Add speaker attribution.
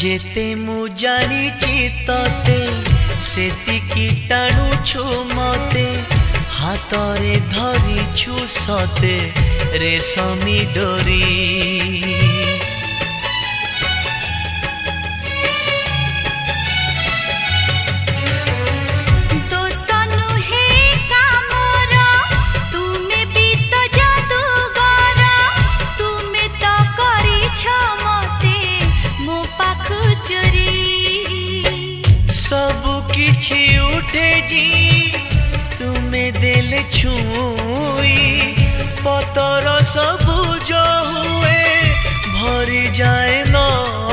Speaker 1: जेते मु जानिछि तते सेतिकी टाणुछु मते हातरे धरिछु सते रेशमी डोरी। किछि उठे जी तुम्हें देले छुई पतर सबुज हुए भरी जाए न